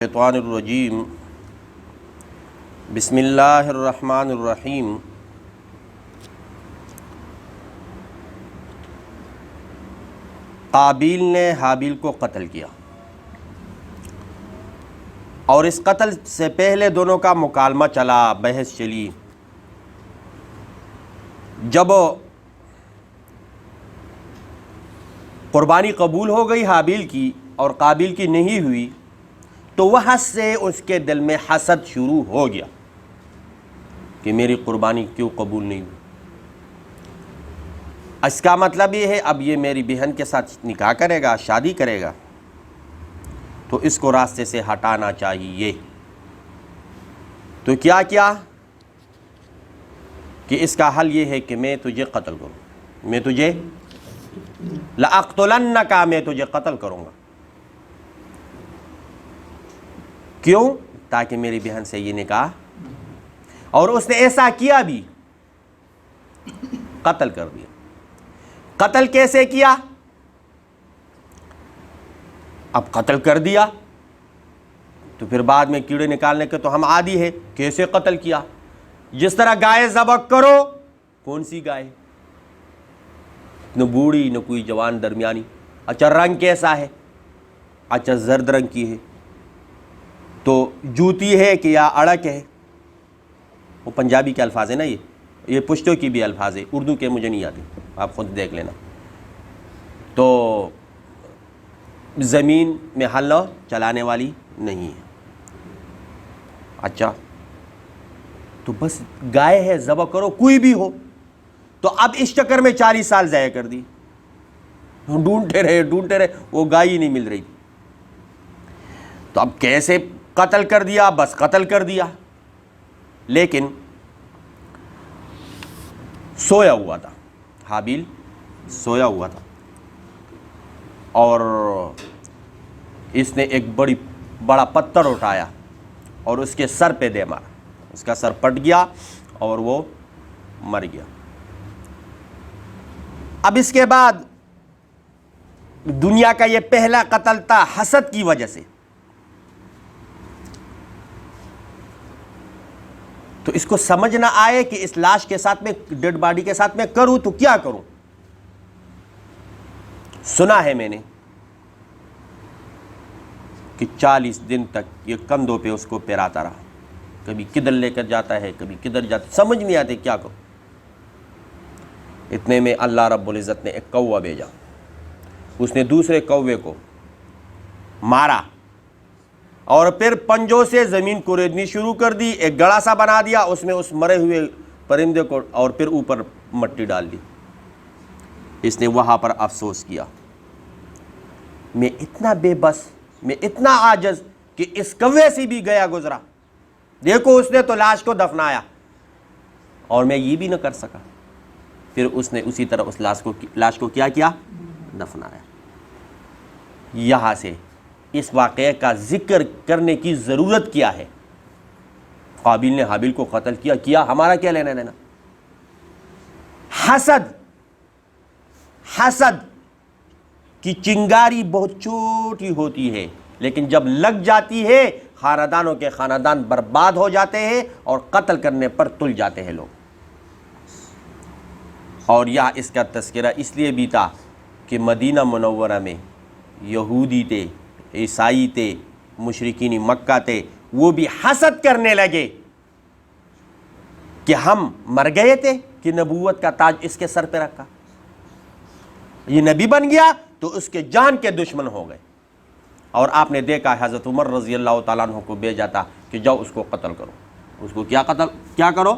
الشیطان الرجیم بسم اللہ الرحمن الرحیم قابیل نے حابیل کو قتل کیا اور اس قتل سے پہلے دونوں کا مکالمہ چلا، بحث چلی۔ جب قربانی قبول ہو گئی حابیل کی اور قابیل کی نہیں ہوئی تو وہاں سے اس کے دل میں حسد شروع ہو گیا کہ میری قربانی کیوں قبول نہیں ہوئی۔ اس کا مطلب یہ ہے اب یہ میری بہن کے ساتھ نکاح کرے گا، شادی کرے گا، تو اس کو راستے سے ہٹانا چاہیے۔ تو کیا کہ اس کا حل یہ ہے کہ میں تجھے قتل کروں، میں تجھے لَأَقْتُلَنَّكَ، میں تجھے قتل کروں گا۔ کیوں؟ تاکہ میری بہن سے یہ نکاح، اور اس نے ایسا کیا بھی، قتل کر دیا۔ قتل کیسے کیا؟ اب قتل کر دیا تو پھر بعد میں کیڑے نکالنے کے تو ہم عادی ہے۔ کیسے قتل کیا؟ جس طرح گائے ذبح کرو، کون سی گائے؟ نہ بوڑھی نہ کوئی جوان، درمیانی۔ اچھا رنگ کیسا ہے؟ اچھا زرد رنگ کی ہے، تو جوتی ہے کہ یا اڑک ہے؟ وہ پنجابی کے الفاظ ہیں نا، یہ پشتو کی بھی الفاظ ہے، اردو کے مجھے نہیں آتے، آپ خود دیکھ لینا۔ تو زمین میں ہل چلانے والی نہیں ہے۔ اچھا تو بس گائے ہے، ذبح کرو، کوئی بھی ہو۔ تو اب اس چکر میں 40 سال ضائع کر دی، ڈھونڈتے رہے، وہ گائے ہی نہیں مل رہی تھی۔ تو اب کیسے قتل کر دیا؟ بس قتل کر دیا، لیکن سویا ہوا تھا، حابیل سویا ہوا تھا، اور اس نے ایک بڑا پتھر اٹھایا اور اس کے سر پہ دے مارا، اس کا سر پٹ گیا اور وہ مر گیا۔ اب اس کے بعد دنیا کا یہ پہلا قتل تھا حسد کی وجہ سے۔ تو اس کو سمجھ نہ آئے کہ اس لاش کے ساتھ میں، ڈیڈ باڈی کے ساتھ میں کروں تو کیا کروں۔ سنا ہے میں نے کہ 40 دن تک یہ کندھوں پہ اس کو پیراتا رہا، کبھی کدھر لے کر جاتا ہے، کبھی کدھر جاتا ہے، سمجھ نہیں آتے کیا کروں۔ اتنے میں اللہ رب العزت نے ایک کوہ بھیجا، اس نے دوسرے کوے کو مارا اور پھر پنجوں سے زمین کوریدنی شروع کر دی، ایک گڑھا سا بنا دیا، اس میں اس مرے ہوئے پرندے کو، اور پھر اوپر مٹی ڈال دی۔ اس نے وہاں پر افسوس کیا، میں اتنا بے بس، میں اتنا عاجز کہ اس کوے سے بھی گیا گزرا، دیکھو اس نے تو لاش کو دفنایا اور میں یہ بھی نہ کر سکا۔ پھر اس نے اسی طرح اس لاش کو کیا دفنایا۔ یہاں سے اس واقعے کا ذکر کرنے کی ضرورت کیا ہے؟ قابیل نے حابیل کو قتل کیا، ہمارا کیا لینا دینا؟ حسد کی چنگاری بہت چھوٹی ہوتی ہے، لیکن جب لگ جاتی ہے خاندانوں کے خاندان برباد ہو جاتے ہیں اور قتل کرنے پر تل جاتے ہیں لوگ۔ اور یہاں اس کا تذکرہ اس لیے بھی تھا کہ مدینہ منورہ میں یہودی تھے، عیسائی تھے، مشرکین مکہ تھے، وہ بھی حسد کرنے لگے کہ ہم مر گئے تھے کہ نبوت کا تاج اس کے سر پہ رکھا، یہ نبی بن گیا تو اس کے جان کے دشمن ہو گئے۔ اور آپ نے دیکھا حضرت عمر رضی اللہ تعالیٰ عنہ کو بھیجا تھا کہ جاؤ اس کو قتل کرو، اس کو کیا کرو؟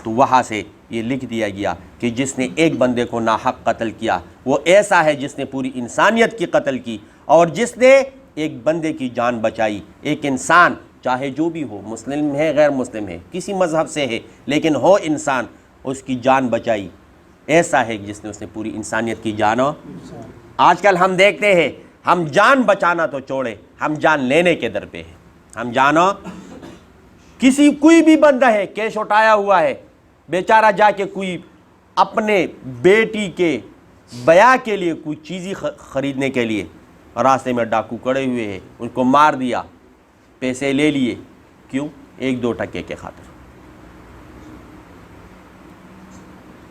تو وہاں سے یہ لکھ دیا گیا کہ جس نے ایک بندے کو ناحق قتل کیا وہ ایسا ہے جس نے پوری انسانیت کی قتل کی، اور جس نے ایک بندے کی جان بچائی، ایک انسان چاہے جو بھی ہو، مسلم ہے غیر مسلم ہے، کسی مذہب سے ہے، لیکن ہو انسان، اس کی جان بچائی، ایسا ہے جس نے پوری انسانیت کی جان۔ آج کل ہم دیکھتے ہیں، ہم جان بچانا تو چھوڑے، ہم جان لینے کے در پہ ہیں۔ ہم جانو کوئی بھی بندہ ہے، کیش اٹھایا ہوا ہے، بیچارہ جا کے کوئی اپنے بیٹی کے بیاہ کے لیے کوئی چیزی خریدنے کے لیے راستے میں ڈاکو کڑے ہوئے ہیں، ان کو مار دیا، پیسے لے لیے، کیوں؟ 1-2 ٹکے کے خاطر۔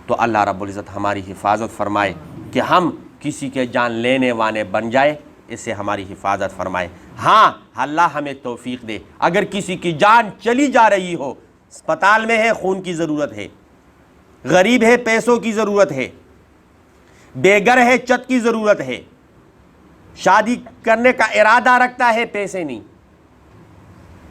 تو اللہ رب العزت ہماری حفاظت فرمائے کہ ہم کسی کے جان لینے وانے بن جائے، اس سے ہماری حفاظت فرمائے۔ ہاں اللہ ہمیں توفیق دے، اگر کسی کی جان چلی جا رہی ہو، اسپتال میں ہے، خون کی ضرورت ہے، غریب ہے، پیسوں کی ضرورت ہے، بے گھر ہے، چھت کی ضرورت ہے، شادی کرنے کا ارادہ رکھتا ہے، پیسے نہیں،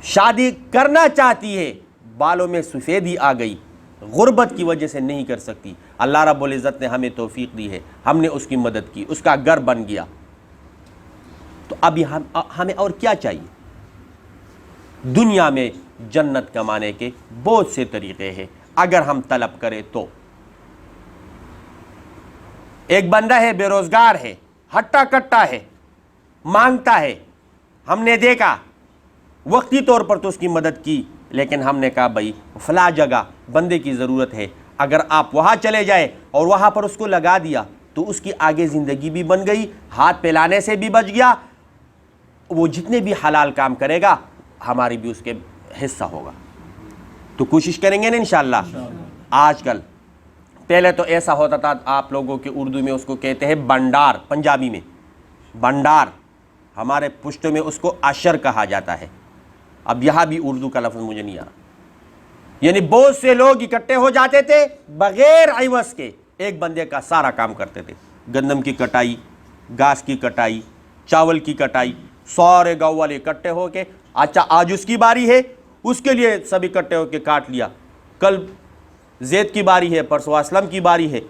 شادی کرنا چاہتی ہے، بالوں میں سفیدی آ گئی، غربت کی وجہ سے نہیں کر سکتی، اللہ رب العزت نے ہمیں توفیق دی ہے، ہم نے اس کی مدد کی، اس کا گھر بن گیا، تو ابھی ہمیں اور کیا چاہیے؟ دنیا میں جنت کمانے کے بہت سے طریقے ہیں اگر ہم طلب کریں تو۔ ایک بندہ ہے، بے روزگار ہے، ہٹا کٹا ہے، مانگتا ہے، ہم نے دیکھا، وقتی طور پر تو اس کی مدد کی، لیکن ہم نے کہا بھائی فلاں جگہ بندے کی ضرورت ہے، اگر آپ وہاں چلے جائے اور وہاں پر اس کو لگا دیا تو اس کی آگے زندگی بھی بن گئی، ہاتھ پھیلانے سے بھی بچ گیا، وہ جتنے بھی حلال کام کرے گا ہماری بھی اس کے حصہ ہوگا۔ تو کوشش کریں گے نا انشاءاللہ۔ آج کل، پہلے تو ایسا ہوتا تھا، آپ لوگوں کے اردو میں اس کو کہتے ہیں بنڈار، پنجابی میں بنڈار، ہمارے پشتو میں اس کو عشر کہا جاتا ہے، اب یہاں بھی اردو کا لفظ مجھے نہیں آ رہا، یعنی بہت سے لوگ اکٹھے ہو جاتے تھے بغیر عوض کے، ایک بندے کا سارا کام کرتے تھے، گندم کی کٹائی، گھاس کی کٹائی، چاول کی کٹائی، سارے گاؤں والے اکٹھے ہو کے، اچھا آج اس کی باری ہے، اس کے لیے سب اکٹھے ہو کے کاٹ لیا، کل زید کی باری ہے، پرسوں اسلم کی باری ہے،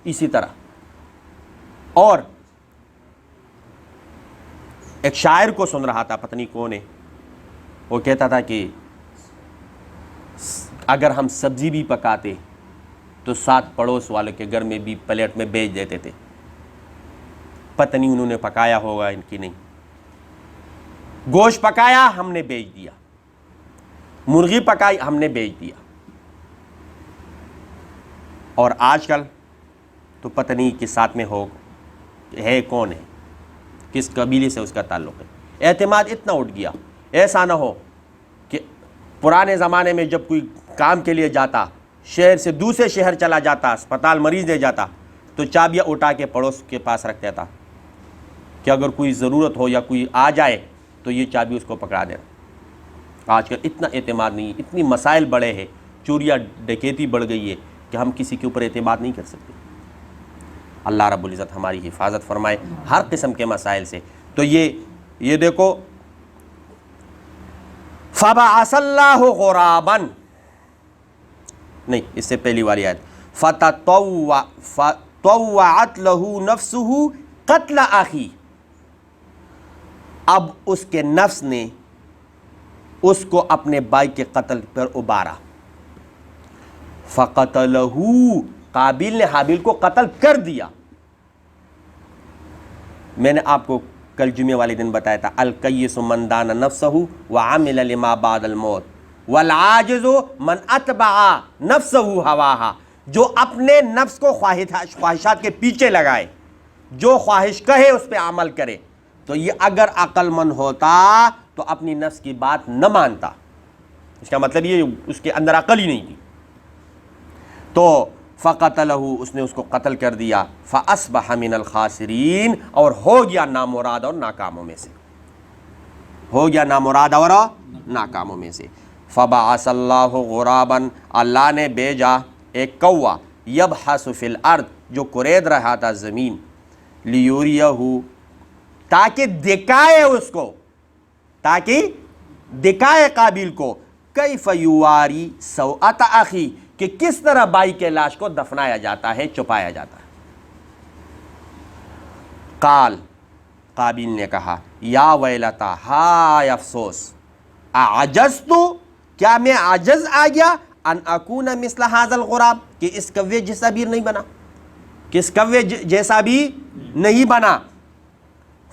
اسی طرح۔ اور ایک شاعر کو سن رہا تھا، پتہ نہیں کون ہے، وہ کہتا تھا کہ اگر ہم سبزی بھی پکاتے تو 7 پڑوس والوں کے گھر میں بھی پلیٹ میں بیچ دیتے تھے، پتہ نہیں انہوں نے پکایا ہوگا ان کی نہیں، گوشت پکایا ہم نے بیچ دیا، مرغی پکائی ہم نے بیچ دیا۔ اور آج کل تو پتہ نہیں کس ساتھ میں ہے، کون ہے، کس قبیلے سے اس کا تعلق ہے، اعتماد اتنا اٹھ گیا، ایسا نہ ہو کہ پرانے زمانے میں جب کوئی کام کے لیے جاتا، شہر سے دوسرے شہر چلا جاتا، اسپتال مریض دے جاتا تو چابیاں اٹھا کے پڑوس کے پاس رکھ دیتا کہ اگر کوئی ضرورت ہو یا کوئی آ جائے تو یہ چابی اس کو پکڑا دینا۔ آج کل اتنا اعتماد نہیں، اتنی مسائل بڑے ہیں، چوریاں ڈکیتی بڑھ گئی ہے کہ ہم کسی کے اوپر اعتماد نہیں کر سکتے۔ اللہ رب العزت ہماری حفاظت فرمائے ہر قسم کے مسائل سے۔ تو یہ دیکھو، فَبَعَثَ اللَّهُ غُرَابًا، نہیں اس سے پہلی والی آیت، فَطَوَّعَتْ لَهُ نَفْسُهُ قَتْلَ أَخِيهِ، اب اس کے نفس نے اس کو اپنے بھائی کے قتل پر ابارا، فَقَتَلَهُ، قابیل نے حابیل کو قتل کر دیا۔ میں نے آپ کو کل جمعے والے دن بتایا تھا، الکیس من دان نفسہ وعمل لما بعد الموت والعاجز من اتبع نفسہ ہواہا، جو اپنے نفس کو خواہشات کے پیچھے لگائے، جو خواہش کہے اس پہ عمل کرے، تو یہ اگر عقل مند ہوتا تو اپنی نفس کی بات نہ مانتا، اس کا مطلب یہ اس کے اندر عقل ہی نہیں تھی۔ تو فَقَتَلَهُ، اس نے اس کو قتل کر دیا، فَأَصْبَحَ مِنَ الْخَاسِرِينَ، اور ہو گیا نامراد اور ناکاموں میں سے، ہو گیا نامراد اور ناکاموں میں سے۔ فَبَعَثَ اللَّهُ غُرَابًا، اللہ نے بھیجا ایک کوا، يَبْحَثُ فِي الْأَرْضِ، جو قرید رہا تھا زمین، لِيُرِيَهُ، تاکہ دکھائے اس کو، تاکہ دکھائے قابیل کو، کیف یواری سوءۃ اخی، کہ کس طرح بھائی کے لاش کو دفنایا جاتا ہے، چھپایا جاتا ہے۔ قال، قابیل نے کہا، یا ویلتا، ہائے افسوس، اعجزت، کیا میں عاجز آ گیا، ان اکون مثل ھذا الغراب، کہ اس کوے جیسا بھی نہیں بنا، کہ اس کوے جیسا بھی نہیں بنا۔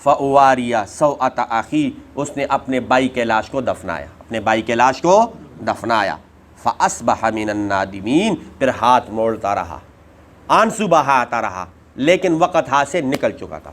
فاواری سوءۃ اخی، اس نے اپنے بھائی کے لاش کو دفنایا، اپنے بھائی کے لاش کو دفنایا۔ فاصبح من النادمین، پھر ہاتھ موڑتا رہا، آنسو بہاتا رہا، لیکن وقت ہاتھ سے نکل چکا تھا۔